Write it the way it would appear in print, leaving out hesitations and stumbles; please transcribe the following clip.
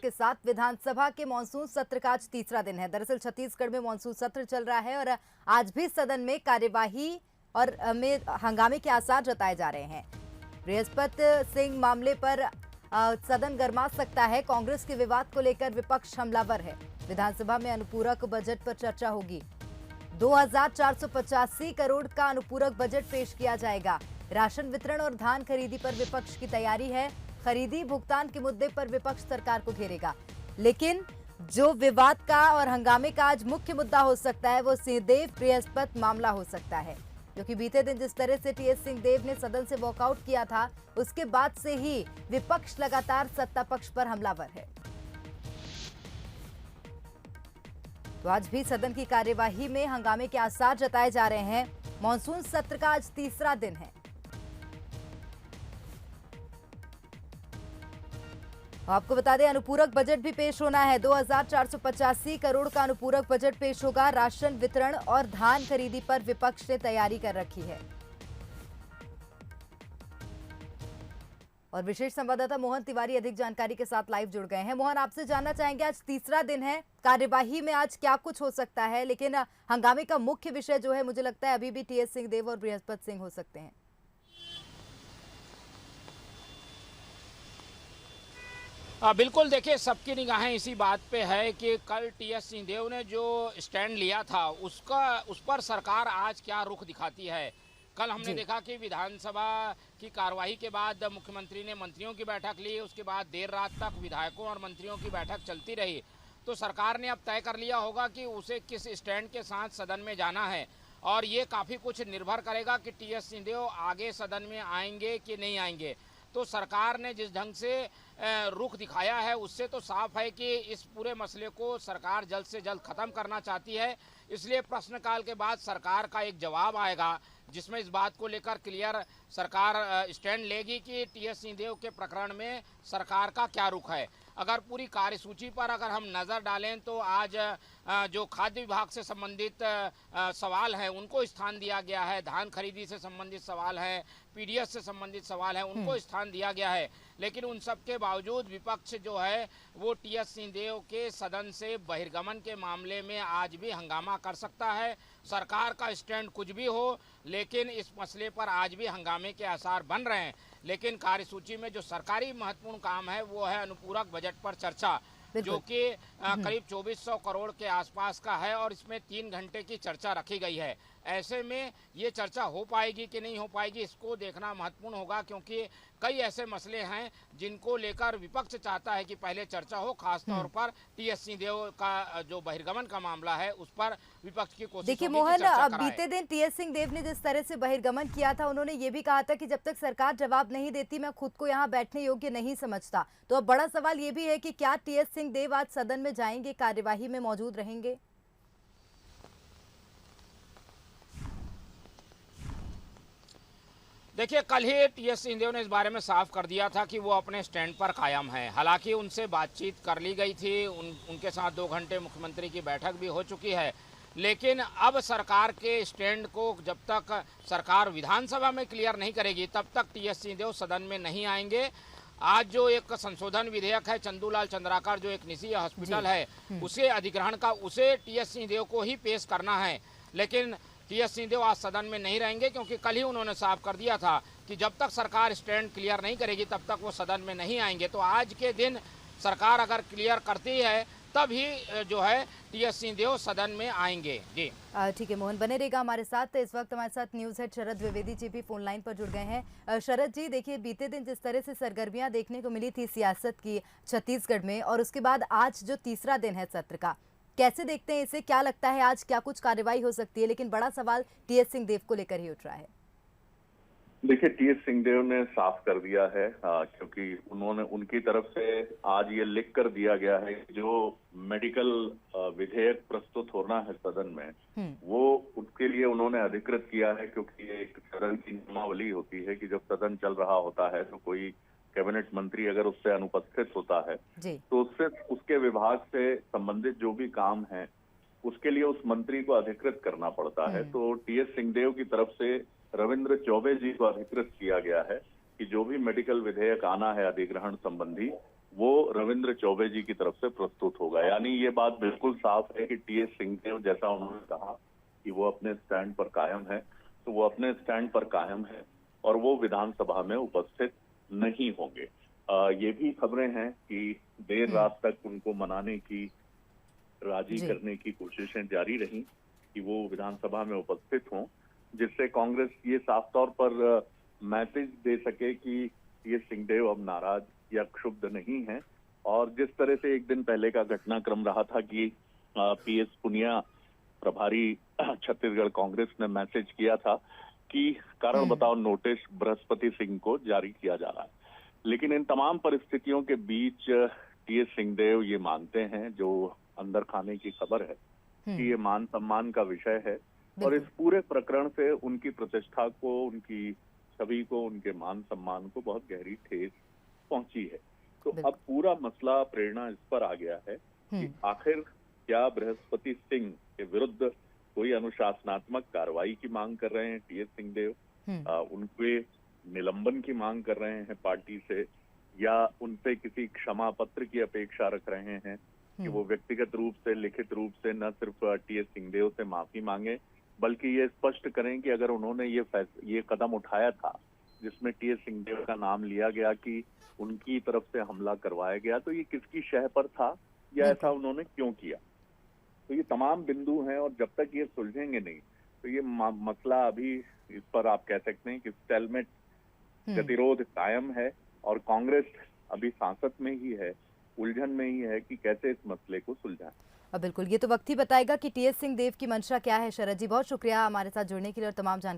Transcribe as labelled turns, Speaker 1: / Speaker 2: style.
Speaker 1: के साथ विधानसभा के मॉनसून सत्र का आज तीसरा दिन है। दरअसल छत्तीसगढ़ में मॉनसून सत्र चल रहा है और आज भी सदन में कार्यवाही और में हंगामे के आसार जताए जा रहे हैं। बृहस्पति सिंह मामले पर सदन गरमा सकता है। कांग्रेस के विवाद को लेकर विपक्ष हमलावर है। विधानसभा में अनुपूरक बजट पर चर्चा होगी। 2485 करोड़ का अनुपूरक बजट पेश किया जाएगा। राशन वितरण और धान खरीदी पर विपक्ष की तैयारी है। खरीदी भुगतान के मुद्दे पर विपक्ष सरकार को घेरेगा, लेकिन जो विवाद का और हंगामे का आज मुख्य मुद्दा हो सकता है वो सिंहदेव बृहस्पति मामला हो सकता है, क्योंकि बीते दिन जिस तरह से टीएस सिंहदेव ने सदन से वॉकआउट किया था, उसके बाद से ही विपक्ष लगातार सत्ता पक्ष पर हमलावर है। तो आज भी सदन की कार्यवाही में हंगामे के आसार जताए जा रहे हैं। मॉनसून सत्र का आज तीसरा दिन है। आपको बता दें, अनुपूरक बजट भी पेश होना है। 2485 करोड़ का अनुपूरक बजट पेश होगा। राशन वितरण और धान खरीदी पर विपक्ष ने तैयारी कर रखी है। और विशेष संवाददाता मोहन तिवारी अधिक जानकारी के साथ लाइव जुड़ गए हैं। मोहन, आपसे जानना चाहेंगे, आज तीसरा दिन है, कार्यवाही में आज क्या कुछ हो सकता है, लेकिन हंगामे का मुख्य विषय जो है मुझे लगता है अभी भी टीएस सिंहदेव और बृहस्पति सिंह हो सकते हैं।
Speaker 2: बिल्कुल, देखिए सबकी निगाहें इसी बात पे है कि कल टीएस सिंहदेव ने जो स्टैंड लिया था उस पर सरकार आज क्या रुख दिखाती है। कल हमने देखा कि विधानसभा की कार्यवाही के बाद मुख्यमंत्री ने मंत्रियों की बैठक ली, उसके बाद देर रात तक विधायकों और मंत्रियों की बैठक चलती रही। तो सरकार ने अब तय कर लिया होगा कि उसे किस स्टैंड के साथ सदन में जाना है, और ये काफ़ी कुछ निर्भर करेगा कि टीएस सिंहदेव आगे सदन में आएंगे कि नहीं आएंगे। तो सरकार ने जिस ढंग से रुख दिखाया है उससे तो साफ है कि इस पूरे मसले को सरकार जल्द से जल्द ख़त्म करना चाहती है। इसलिए प्रश्नकाल के बाद सरकार का एक जवाब आएगा जिसमें इस बात को लेकर क्लियर सरकार स्टैंड लेगी कि टीएस सिंहदेव के प्रकरण में सरकार का क्या रुख है। अगर पूरी कार्यसूची पर अगर हम नज़र डालें तो आज जो खाद्य विभाग से संबंधित सवाल हैं उनको स्थान दिया गया है, धान खरीदी से संबंधित सवाल है, पीडीएस से संबंधित सवाल है, उनको स्थान दिया गया है। लेकिन उन सब के बावजूद विपक्ष जो है वो टीएस सिंहदेव के सदन से बहिर्गमन के मामले में आज भी हंगामा कर सकता है। सरकार का स्टैंड कुछ भी हो, लेकिन इस मसले पर आज भी हंगामे के आसार बन रहे हैं। लेकिन कार्यसूची में जो सरकारी महत्वपूर्ण काम है वो है अनुपूरक बजट पर चर्चा, जो कि करीब 2400 करोड़ के आसपास का है और इसमें 3 घंटे की चर्चा रखी गई है। ऐसे में ये चर्चा हो पाएगी कि नहीं हो पाएगी इसको देखना महत्वपूर्ण होगा, क्योंकि कई ऐसे मसले हैं जिनको लेकर विपक्ष चाहता है कि पहले चर्चा हो। खासतौर पर टीएस सिंहदेव का जो बहिर्गमन का मामला है उस पर विपक्ष की कोशिश।
Speaker 1: देखिए मोहन, बीते दिन टीएस सिंहदेव ने जिस तरह से बहिर्गमन किया था, उन्होंने ये भी कहा था कि जब तक सरकार जवाब नहीं देती मैं खुद को यहाँ बैठने योग्य नहीं समझता। तो अब बड़ा सवाल ये भी है कि क्या टीएस सिंहदेव आज सदन में जाएंगे, कार्यवाही में मौजूद रहेंगे?
Speaker 2: देखिए, कल ही टीएस सिंहदेव ने इस बारे में साफ कर दिया था कि वो अपने स्टैंड पर कायम है। हालांकि उनसे बातचीत कर ली गई थी, उनके साथ 2 घंटे मुख्यमंत्री की बैठक भी हो चुकी है। लेकिन अब सरकार के स्टैंड को जब तक सरकार विधानसभा में क्लियर नहीं करेगी तब तक टीएस सिंहदेव सदन में नहीं आएंगे। आज जो एक संशोधन विधेयक है, चंदूलाल चंद्राकर जो एक निजी हॉस्पिटल है उसे अधिग्रहण का, उसे टीएस सिंहदेव को ही पेश करना है। लेकिन टीएस सिंहदेव आज सदन में नहीं रहेंगे, क्योंकि कल ही उन्होंने साफ कर दिया था कि जब तक सरकार स्टैंड क्लियर नहीं करेगी तब तक वो सदन में नहीं आएंगे। तो आज के दिन सरकार अगर क्लियर करती है तब ही जो है टीएस सिंहदेव सदन में आएंगे। जी
Speaker 1: ठीक है मोहन, बने रहेगा हमारे साथ। इस वक्त हमारे साथ न्यूज़ हेड शरद द्विवेदी जी भी फोन लाइन पर जुड़ गए हैं। शरद जी, देखिए बीते दिन जिस तरह से सरगर्मियां देखने को मिली थी सियासत की छत्तीसगढ़ में, और उसके बाद आज जो तीसरा दिन है सत्र का, कैसे देखते हैं इसे? क्या लगता है आज क्या कुछ कार्रवाई हो सकती है? लेकिन बड़ा सवाल टीएस सिंहदेव को लेकर ही उठ रहा है।
Speaker 3: देखिए, टीएस सिंहदेव ने साफ कर दिया है, क्योंकि उन्होंने उनकी तरफ से आज ये लिख कर दिया गया है कि जो मेडिकल विधेयक प्रस्तुत होना है सदन में वो उसके लिए उन्होंने अधिकृत किया है। क्योंकि ये एक सदन की नियमावली होती है कि जब सदन चल रहा होता है तो कोई कैबिनेट मंत्री अगर उससे अनुपस्थित होता है तो उसके विभाग से संबंधित जो भी काम है उसके लिए उस मंत्री को अधिकृत करना पड़ता है। तो टीएस सिंहदेव की तरफ से रविंद्र चौबे जी को अधिकृत किया गया है कि जो भी मेडिकल विधेयक आना है अधिग्रहण संबंधी वो रविंद्र चौबे जी की तरफ से प्रस्तुत होगा। यानी ये बात बिल्कुल साफ है कि टीएस सिंहदेव, जैसा उन्होंने कहा कि वो अपने स्टैंड पर कायम है, तो वो अपने स्टैंड पर कायम है और वो विधानसभा में उपस्थित नहीं होंगे। ये भी खबरें हैं कि देर रात तक उनको मनाने की, राजी करने की कोशिशें जारी रही कि वो विधानसभा में उपस्थित हों, जिससे कांग्रेस ये साफ तौर पर मैसेज दे सके कि ये सिंहदेव अब नाराज या क्षुब्ध नहीं है। और जिस तरह से एक दिन पहले का घटनाक्रम रहा था कि पीएस पुनिया प्रभारी छत्तीसगढ़ कांग्रेस ने मैसेज किया था कि कारण बताओ नोटिस बृहस्पति सिंह को जारी किया जा रहा है। लेकिन इन तमाम परिस्थितियों के बीच टीएस सिंहदेव ये मानते हैं, जो अंदर खाने की खबर है, कि ये मान सम्मान का विषय है और इस पूरे प्रकरण से उनकी प्रतिष्ठा को, उनकी छवि को, उनके मान सम्मान को बहुत गहरी ठेस पहुंची है। तो अब पूरा मसला, प्रेरणा इस पर आ गया है कि आखिर क्या बृहस्पति सिंह के विरुद्ध कोई अनुशासनात्मक कार्रवाई की मांग कर रहे हैं टीएस सिंहदेव, उनके निलंबन की मांग कर रहे हैं पार्टी से, या उनसे किसी क्षमा पत्र की अपेक्षा रख रहे हैं कि वो व्यक्तिगत रूप से, लिखित रूप से न सिर्फ टीएस सिंहदेव से माफी मांगे, बल्कि ये स्पष्ट करें कि अगर उन्होंने ये कदम उठाया था जिसमें टीएस सिंहदेव का नाम लिया गया कि उनकी तरफ से हमला करवाया गया, तो ये किसकी शह पर था या ऐसा उन्होंने क्यों किया। तो ये तमाम बिंदु हैं और जब तक ये सुलझेंगे नहीं तो ये मसला अभी, इस पर आप कह सकते हैं कि स्टेलमेट, गतिरोध कायम है और कांग्रेस अभी सांसद में ही है, उलझन में ही है कि कैसे इस मसले को सुलझाएं।
Speaker 1: अब बिल्कुल ये तो वक्त ही बताएगा कि टीएस सिंहदेव की मंशा क्या है। शरद जी, बहुत शुक्रिया हमारे साथ जुड़ने के लिए और तमाम जानकारी